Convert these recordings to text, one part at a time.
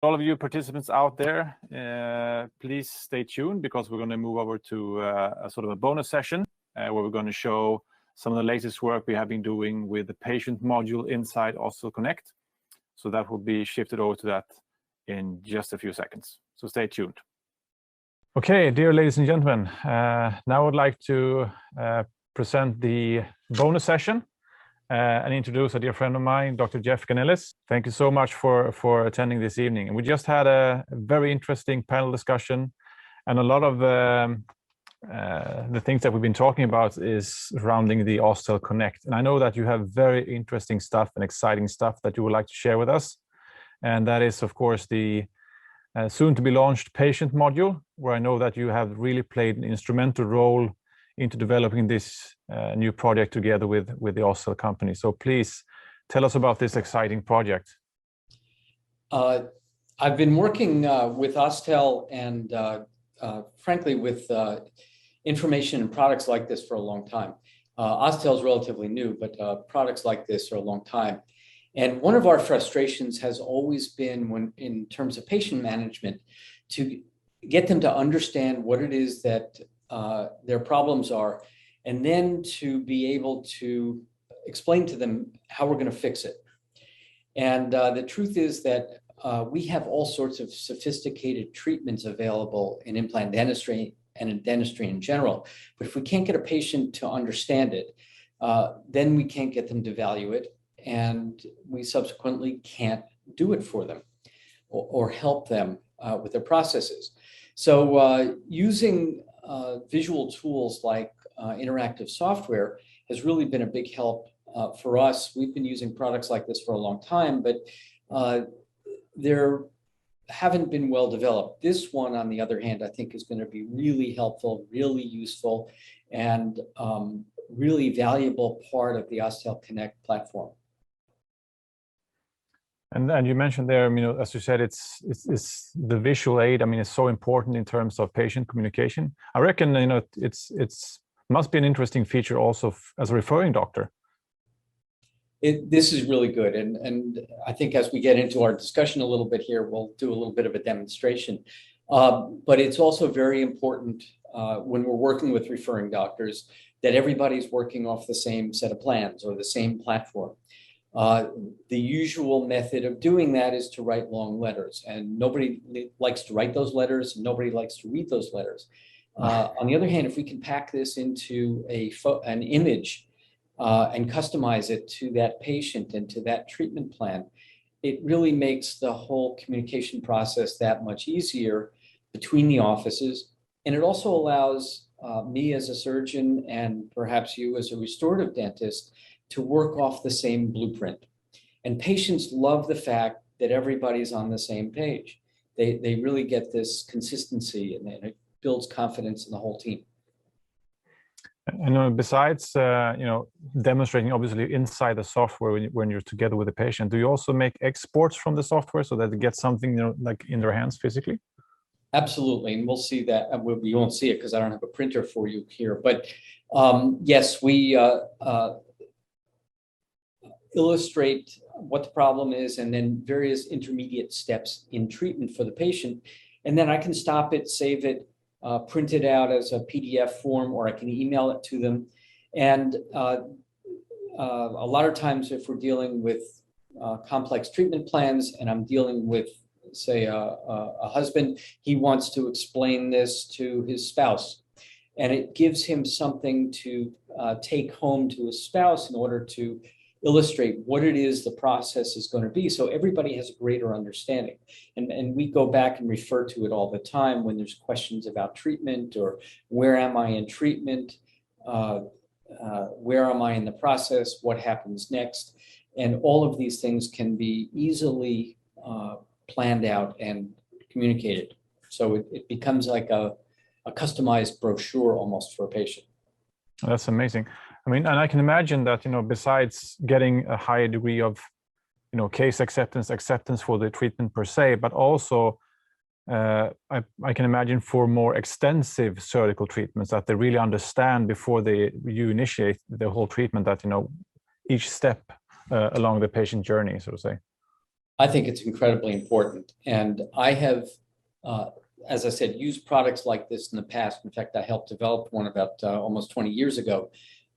All of you participants out there, please stay tuned because we're going to move over to a sort of a bonus session where we're going to show some of the latest work we have been doing with the patient module inside OsstellConnect. So that will be shifted over to that in just a few seconds. So stay tuned. Okay, dear ladies and gentlemen, now I would like to present the bonus session and introduce a dear friend of mine, Dr. Jeff Ganeles. Thank you so much for attending this evening. And we just had a very interesting panel discussion, and a lot of the things that we've been talking about is surrounding the OsstellConnect. And I know that you have very interesting stuff and exciting stuff that you would like to share with us. And that is, of course, the soon to be launched patient module, where I know that you have really played an instrumental role into developing this new project together with the Osstell company. So please tell us about this exciting project. I've been working with Osstell and frankly with information and products like this for a long time. Osstell is relatively new, but products like this are a long time. And one of our frustrations has always been, when in terms of patient management, to get them to understand what it is that their problems are, and then to be able to explain to them how we're going to fix it. And the truth is that we have all sorts of sophisticated treatments available in implant dentistry and in dentistry in general. But if we can't get a patient to understand it, then we can't get them to value it, and we subsequently can't do it for them or help them with their processes. So using visual tools like interactive software has really been a big help for us. We've been using products like this for a long time, but there haven't been well developed. This one, on the other hand, I think is going to be really helpful, really useful, and really valuable part of the OsstellConnect platform. And you mentioned there, as you said, it's the visual aid. I mean, it's so important in terms of patient communication. I reckon, it's must be an interesting feature also as a referring doctor. This is really good. And I think as we get into our discussion a little bit here, we'll do a little bit of a demonstration. But it's also very important when we're working with referring doctors that everybody's working off the same set of plans or the same platform. The usual method of doing that is to write long letters, and nobody likes to write those letters, and nobody likes to read those letters. On the other hand, if we can pack this into an image and customize it to that patient and to that treatment plan, it really makes the whole communication process that much easier between the offices. And it also allows me as a surgeon, and perhaps you as a restorative dentist, to work off the same blueprint. And patients love the fact that everybody's on the same page. They really get this consistency, and it builds confidence in the whole team. And besides, demonstrating obviously inside the software when you're together with the patient, do you also make exports from the software so that they get something, like in their hands physically? Absolutely, and we'll see that. You won't see it because I don't have a printer for you here. But yes, we illustrate what the problem is, and then various intermediate steps in treatment for the patient. And then I can stop it, save it, print it out as a PDF form, or I can email it to them. And a lot of times, if we're dealing with complex treatment plans, and I'm dealing with, say, a husband, he wants to explain this to his spouse. And it gives him something to take home to his spouse in order to illustrate what it is the process is going to be, so everybody has a greater understanding. And we go back and refer to it all the time when there's questions about treatment, or where am I in treatment, where am I in the process, what happens next. And all of these things can be easily planned out and communicated. So it becomes like a customized brochure almost for a patient. That's amazing. I mean, and I can imagine that, besides getting a higher degree of, case acceptance for the treatment per se, but also I can imagine for more extensive surgical treatments that they really understand before you initiate the whole treatment, that, each step along the patient journey, so to say. I think it's incredibly important. And I have, as I said, used products like this in the past. In fact, I helped develop one about almost 20 years ago,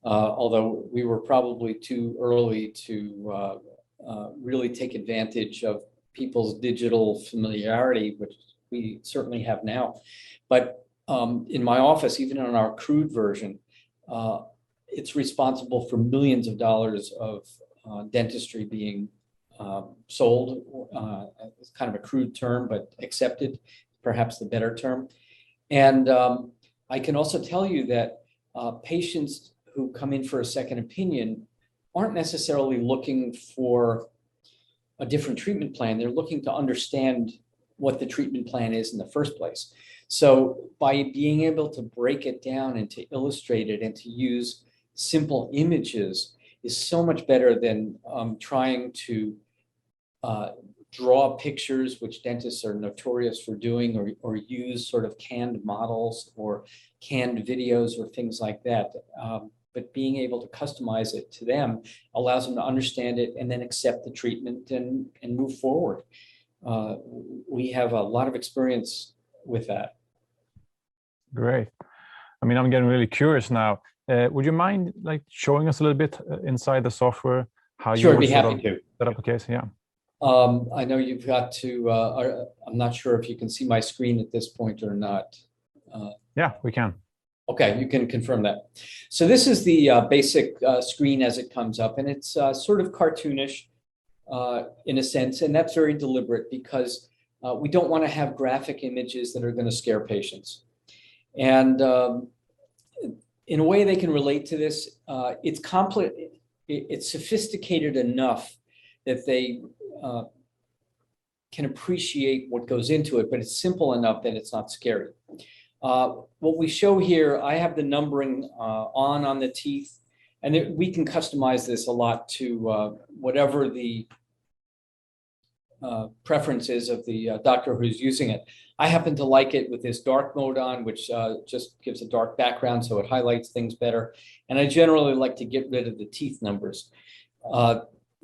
although we were probably too early to really take advantage of people's digital familiarity, which we certainly have now. But in my office, even on our crude version, it's responsible for millions of dollars of dentistry being sold. It's kind of a crude term, but accepted, perhaps the better term. And I can also tell you that patients who come in for a second opinion aren't necessarily looking for a different treatment plan. They're looking to understand what the treatment plan is in the first place. So by being able to break it down and to illustrate it and to use simple images is so much better than trying to draw pictures, which dentists are notorious for doing, or use sort of canned models or canned videos or things like that. But being able to customize it to them allows them to understand it and then accept the treatment and move forward. We have a lot of experience with that. Great. I mean, I'm getting really curious now. Would you mind like showing us a little bit inside the software how Sure, you I'd be happy to. set up a case? Yeah. I know you've got to, I'm not sure if you can see my screen at this point or not. Yeah, we can. Okay, you can confirm that. So this is the basic screen as it comes up, and it's sort of cartoonish in a sense, and that's very deliberate because we don't want to have graphic images that are going to scare patients. And in a way they can relate to this. It's complex, it's sophisticated enough that they can appreciate what goes into it, but it's simple enough that it's not scary. What we show here, I have the numbering on the teeth, and we can customize this a lot to whatever the preferences of the doctor who's using it. I happen to like it with this dark mode on, which just gives a dark background so it highlights things better. And I generally like to get rid of the teeth numbers.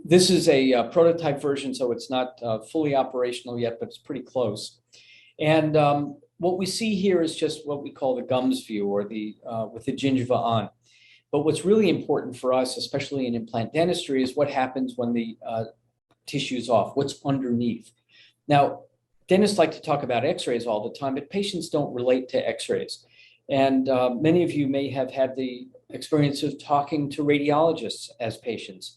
This is a prototype version, so it's not fully operational yet, but it's pretty close. And what we see here is just what we call the gums view, or the with the gingiva on. But what's really important for us, especially in implant dentistry, is what happens when the tissue's off, what's underneath. Now, dentists like to talk about x-rays all the time, but patients don't relate to x-rays. And many of you may have had the experience of talking to radiologists as patients.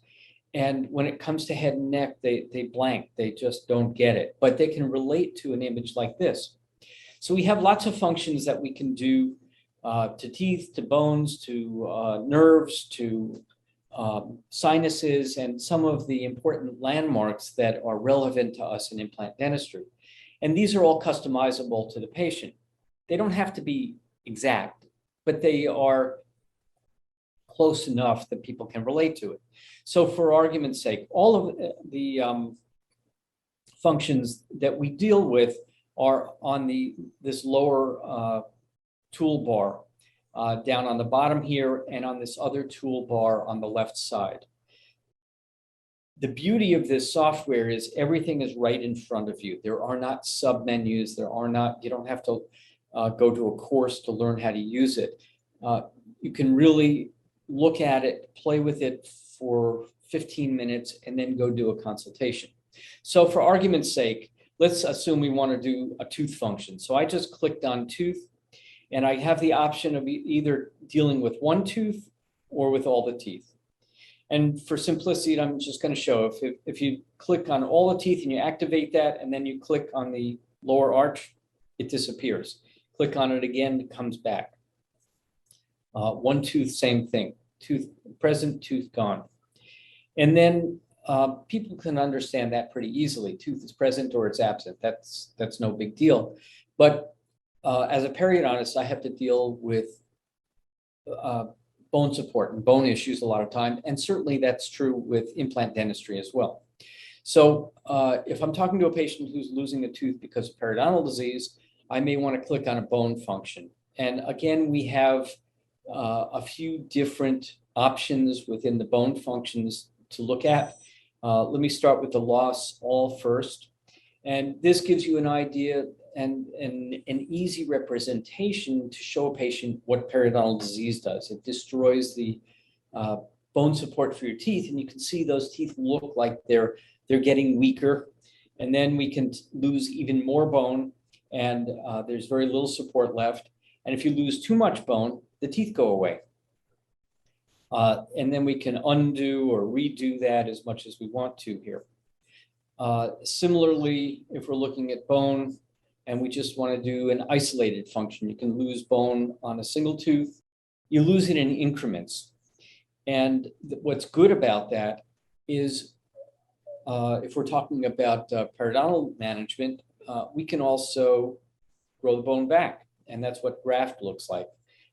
And when it comes to head and neck, they blank, they just don't get it, but they can relate to an image like this. So we have lots of functions that we can do to teeth, to bones, to nerves, to sinuses, and some of the important landmarks that are relevant to us in implant dentistry. And these are all customizable to the patient. They don't have to be exact, but they are close enough that people can relate to it. So for argument's sake, all of the functions that we deal with are on this lower toolbar down on the bottom here, and on this other toolbar on the left side. The beauty of this software is everything is right in front of you. There are not sub-menus. You don't have to go to a course to learn how to use it. You can really look at it, play with it for 15 minutes, and then go do a consultation. So for argument's sake, let's assume we want to do a tooth function. So I just clicked on tooth, and I have the option of either dealing with one tooth or with all the teeth. And for simplicity, I'm just going to show if you click on all the teeth and you activate that, and then you click on the lower arch, it disappears. Click on it again, it comes back. One tooth, same thing. Tooth present, tooth gone. And then people can understand that pretty easily. Tooth is present or it's absent. That's no big deal. But as a periodontist, I have to deal with bone support and bone issues a lot of time. And certainly that's true with implant dentistry as well. So if I'm talking to a patient who's losing a tooth because of periodontal disease, I may want to click on a bone function. And again, we have a few different options within the bone functions to look at. Let me start with the loss all first. And this gives you an idea and an easy representation to show a patient what periodontal disease does. It destroys the bone support for your teeth, and you can see those teeth look like they're getting weaker. And then we can lose even more bone, and there's very little support left. And if you lose too much bone, the teeth go away. And then we can undo or redo that as much as we want to here. Similarly, if we're looking at bone and we just want to do an isolated function, you can lose bone on a single tooth. You lose it in increments. And what's good about that is if we're talking about periodontal management, we can also grow the bone back. And that's what graft looks like.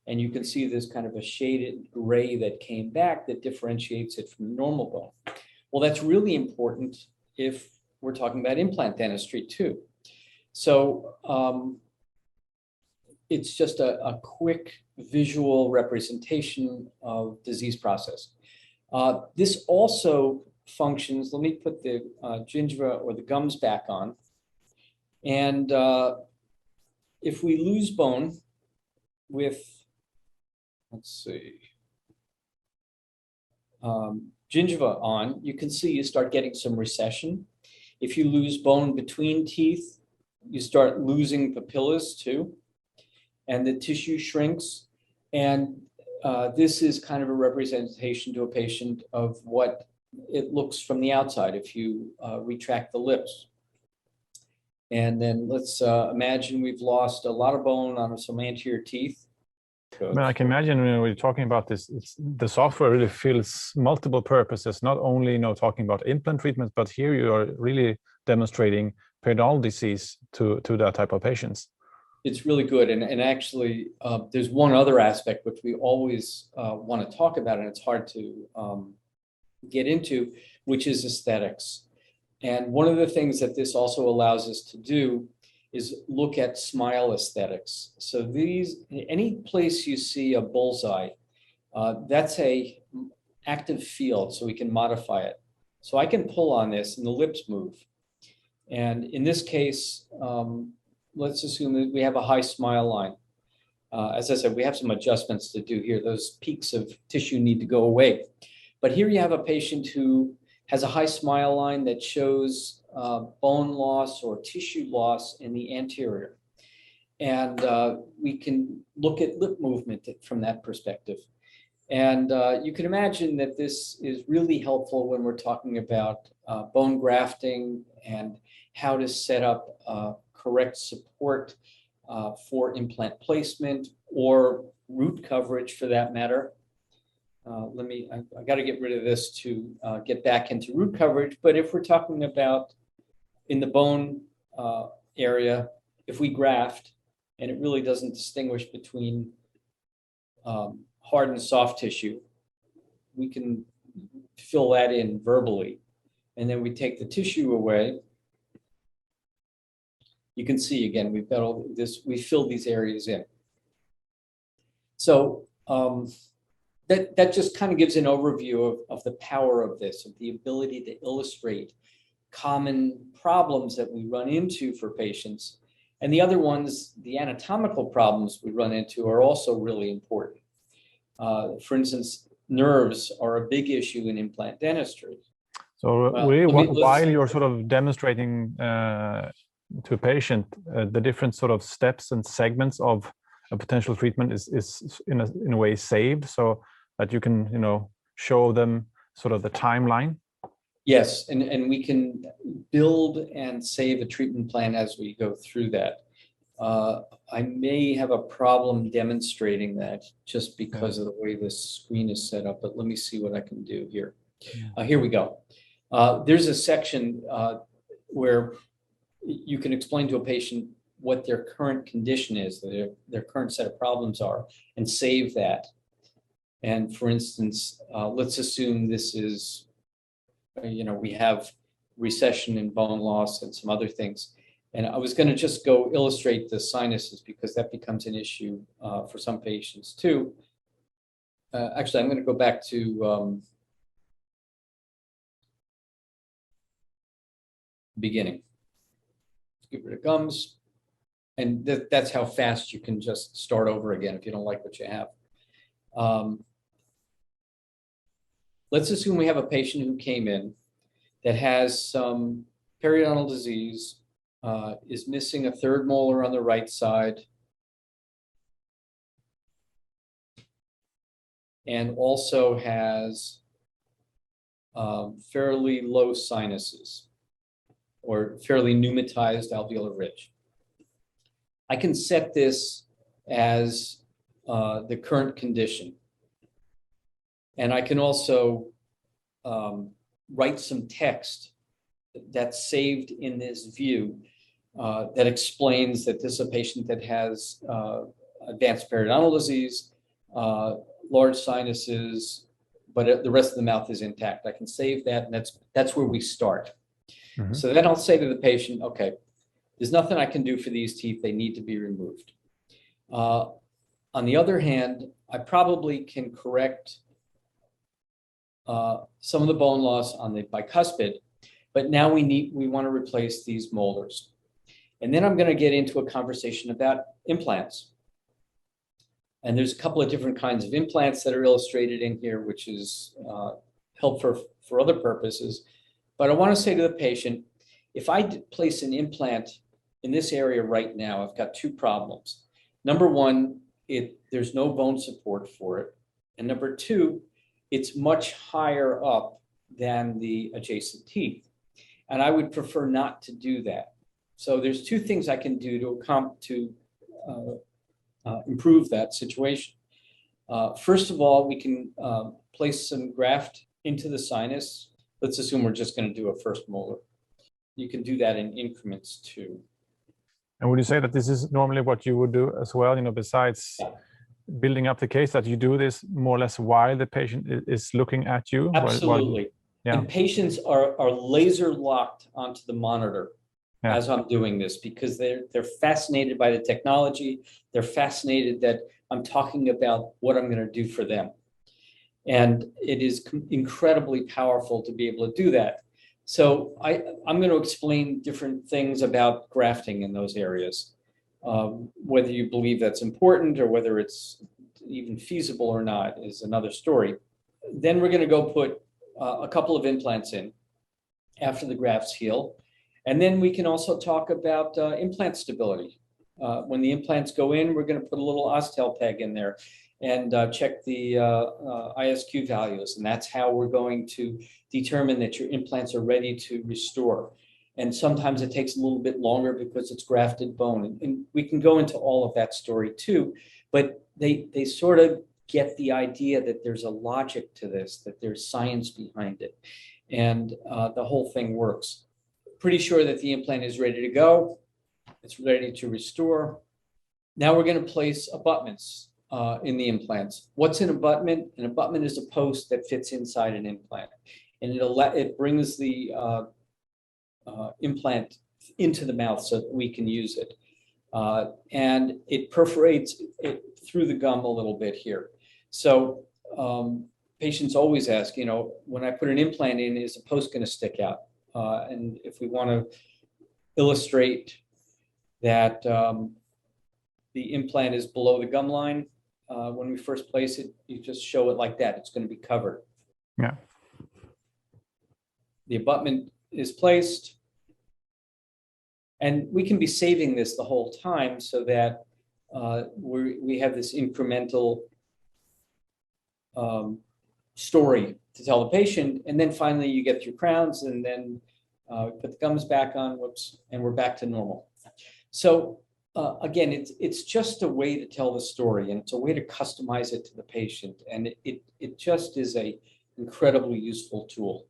And you can see this kind of a shaded gray that came back that differentiates it from normal bone. Well, that's really important if we're talking about implant dentistry too. So it's just a quick visual representation of disease process. This also functions, let me put the gingiva or the gums back on. And if we lose bone with, let's see, gingiva on, you can see you start getting some recession. If you lose bone between teeth, you start losing papillas too, and the tissue shrinks. And this is kind of a representation to a patient of what it looks from the outside if you retract the lips. And then let's imagine we've lost a lot of bone on some anterior teeth. I mean, I can imagine when we're talking about this, the software really fills multiple purposes, not only talking about implant treatments, but here you are really demonstrating periodontal disease to that type of patients. It's really good. And actually, there's one other aspect which we always want to talk about, and it's hard to get into, which is aesthetics. And one of the things that this also allows us to do is look at smile aesthetics. So any place you see a bullseye, that's a active field, so we can modify it. So I can pull on this and the lips move. And in this case, let's assume that we have a high smile line. As I said, we have some adjustments to do here. Those peaks of tissue need to go away. But here you have a patient who has a high smile line that shows bone loss or tissue loss in the anterior. And we can look at lip movement from that perspective. And you can imagine that this is really helpful when we're talking about bone grafting and how to set up correct support for implant placement or root coverage for that matter. I got to get rid of this to get back into root coverage. But if we're talking about in the bone area, if we graft, and it really doesn't distinguish between hard and soft tissue, we can fill that in verbally. And then we take the tissue away. You can see again, we've got all this, we fill these areas in. So that just kind of gives an overview of the power of this, of the ability to illustrate common problems that we run into for patients. And the other ones, the anatomical problems we run into are also really important. For instance, nerves are a big issue in implant dentistry. So while you're sort of demonstrating to a patient the different sort of steps and segments of a potential treatment is in a way saved, so that you can show them sort of the timeline. Yes, and we can build and save a treatment plan as we go through that. I may have a problem demonstrating that just because of the way this screen is set up, but let me see what I can do here. Here we go. There's a section where you can explain to a patient what their current condition is, their current set of problems are, and save that. And for instance, let's assume this is, we have recession and bone loss and some other things. And I was going to just go illustrate the sinuses because that becomes an issue for some patients too. Actually, I'm going to go back to beginning. Get rid of gums. And that's how fast you can just start over again if you don't like what you have. Let's assume we have a patient who came in that has some periodontal disease, is missing a third molar on the right side, and also has fairly low sinuses or fairly pneumatized alveolar ridge. I can set this as the current condition. And I can also write some text that's saved in this view that explains that this is a patient that has advanced periodontal disease, large sinuses, but the rest of the mouth is intact. I can save that, and that's where we start. Mm-hmm. So then I'll say to the patient, okay, there's nothing I can do for these teeth. They need to be removed. On the other hand, I probably can correct some of the bone loss on the bicuspid, but now we want to replace these molars. And then I'm going to get into a conversation about implants. And there's a couple of different kinds of implants that are illustrated in here, which is helpful for other purposes. But I want to say to the patient, if I place an implant in this area right now, I've got two problems. Number one, there's no bone support for it. And number two, it's much higher up than the adjacent teeth. And I would prefer not to do that. So there's two things I can do to improve that situation. First of all, we can place some graft into the sinus. Let's assume we're just going to do a first molar. You can do that in increments too. And would you say that this is normally what you would do as well, besides building up the case, that you do this more or less while the patient is looking at you? Absolutely. And patients are laser locked onto the monitor as I'm doing this, because they're fascinated by the technology. They're fascinated that I'm talking about what I'm going to do for them. And it is incredibly powerful to be able to do that. So I'm going to explain different things about grafting in those areas. Whether you believe that's important or whether it's even feasible or not is another story. Then we're going to go put a couple of implants in after the grafts heal. And then we can also talk about implant stability. When the implants go in, we're going to put a little Osstell peg in there and check the ISQ values. And that's how we're going to determine that your implants are ready to restore. And sometimes it takes a little bit longer because it's grafted bone. And we can go into all of that story too, but they sort of get the idea that there's a logic to this, that there's science behind it. And the whole thing works. Pretty sure that the implant is ready to go. It's ready to restore. Now we're going to place abutments in the implants. What's an abutment? An abutment is a post that fits inside an implant. And it brings the implant into the mouth so that we can use it. And it perforates it through the gum a little bit here. So patients always ask, when I put an implant in, is the post going to stick out? And if we want to illustrate that the implant is below the gum line, when we first place it, you just show it like that. It's going to be covered. Yeah. The abutment is placed. And we can be saving this the whole time so that we have this incremental story to tell the patient. And then finally you get through crowns and then put the gums back on, and we're back to normal. So again, it's just a way to tell the story, and it's a way to customize it to the patient. And it just is a incredibly useful tool.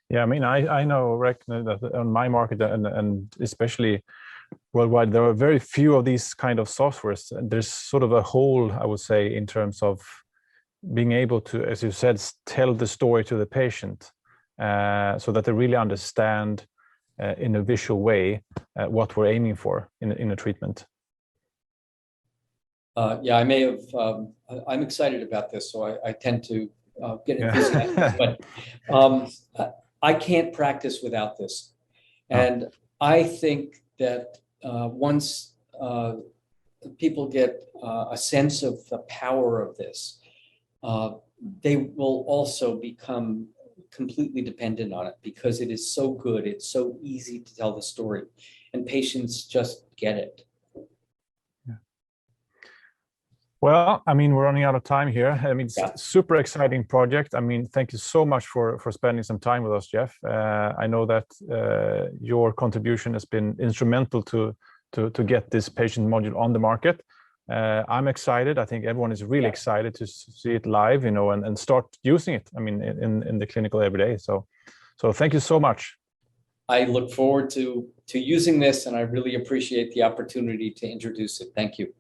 Yeah, I mean, I reckon that on my market and especially worldwide, there are very few of these kind of softwares. And there's sort of a hole, I would say, in terms of being able to, as you said, tell the story to the patient so that they really understand in a visual way what we're aiming for in a treatment. Yeah, I may have, I'm excited about this, so I tend to get enthusiastic. But I can't practice without this. And I think that once people get a sense of the power of this, they will also become completely dependent on it because it is so good. It's so easy to tell the story, and patients just get it. Well, I mean, we're running out of time here. I mean, it's a super exciting project. I mean, thank you so much for spending some time with us, Jeff. I know that your contribution has been instrumental to get this patient module on the market. I'm excited. I think everyone is really excited to see it live, you know, and start using it. I mean, in the clinical every day. So thank you so much. I look forward to using this, and I really appreciate the opportunity to introduce it. Thank you.